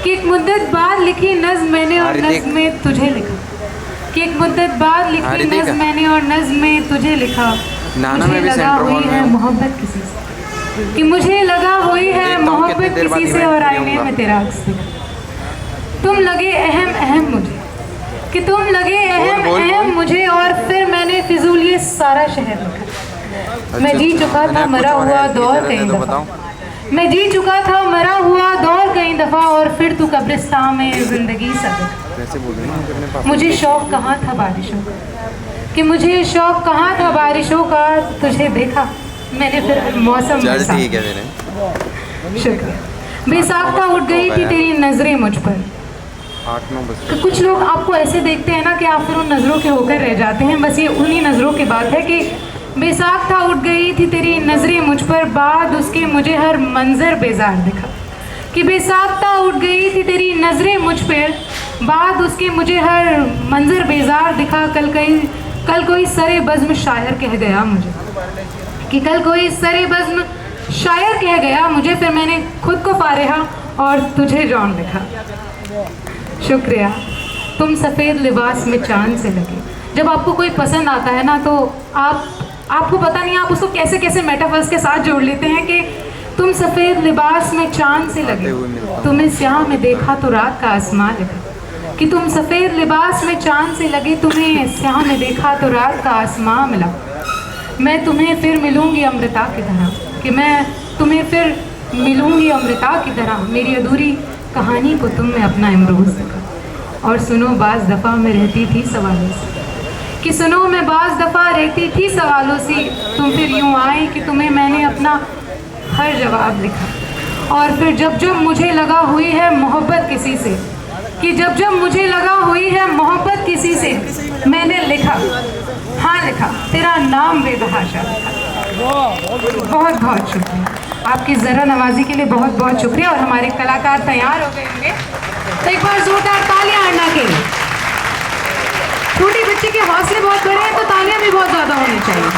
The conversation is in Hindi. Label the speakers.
Speaker 1: कि एक मुद्दत बाद लिखी नज़्म मैंने और नज़्म में तुझे लिखा, कि एक मुद्दत बाद लिखी नज़्म मैंने और नज़्म में तुझे लिखा। मुझे लगा हुई है मोहब्बत किसी से, कि मुझे लगा हुई है मोहब्बत किसी से और आईने में तेरा अक्स दिखा। तुम लगे अहम अहम मुझे, कि तुम लगे अहम अहम मुझे और फिर मैंने फिजूल ये सारा शहर लिखा। मैं जी चुका था मरा हुआ दौर कई दफा, मैं जी चुका था मरा हुआ दौर कई दफा और फिर तू कब्रिस्तान में जिंदगी सब। मुझे शौक कहाँ था बारिशों का, कि मुझे शौक कहाँ था बारिशों का, तुझे देखा मैंने फिर मौसम। शुक्रिया। बेसाख्ता उठ गई थी तेरी नजरें मुझ पर। तो कुछ लोग आपको ऐसे देखते हैं ना कि आप फिर उन नज़रों के होकर रह जाते हैं। बस ये उन्हीं नज़रों की बात है कि बेसाख्ता उठ गई थी तेरी नज़रें मुझ पर, बाद उसके मुझे हर मंजर बेजार दिखा। कि बेसाख्ता उठ गई थी तेरी नज़रें मुझ पर, बाद उसके मुझे हर मंजर बेजार दिखा। कल कोई सरे बज़्म शायर कह गया मुझे, कि कल कोई सरे बज़्म शायर कह गया मुझे, फिर मैंने खुद को फारिहा और तुझे जॉन लिखा। शुक्रिया। तुम सफ़ेद लिबास में चांद से लगे। जब आपको कोई पसंद आता है ना तो आपको पता नहीं आप उसको कैसे कैसे मेटाफर्स के साथ जोड़ लेते हैं कि तुम सफ़ेद लिबास में चांद से लगे, तुम्हें स्याह में देखा तो रात का आसमान लगा। कि तुम सफ़ेद लिबास में चांद से लगे, तुम्हें स्याह में देखा तो रात का आसमान मिला। मैं तुम्हें फिर मिलूँगी अमृता की तरह, कि मैं तुम्हें फिर मिलूँगी अमृता की तरह। मेरी अधूरी कहानी को तुम में अपना इमरोज़ देखा। और सुनो बाज़ दफ़ा मैं रहती थी सवालों से, कि सुनो मैं बाज़ दफ़ा रहती थी सवालों से, तुम फिर यूँ आए कि तुम्हें मैंने अपना हर जवाब लिखा। और फिर जब जब मुझे लगा हुई है मोहब्बत किसी से, कि जब जब मुझे लगा हुई है मोहब्बत किसी से, मैंने लिखा, हाँ लिखा, तेरा नाम बेतहाशा लिखा। बहुत बहुत शुक्रिया आपकी ज़रा नवाजी के लिए, बहुत बहुत शुक्रिया। और हमारे कलाकार तैयार हो गए होंगे तो एक बार जोरदार तालियां अन्ना के लिए। छोटी बच्ची के हौसले बहुत बड़े हैं तो तालियां भी बहुत ज़्यादा होनी चाहिए।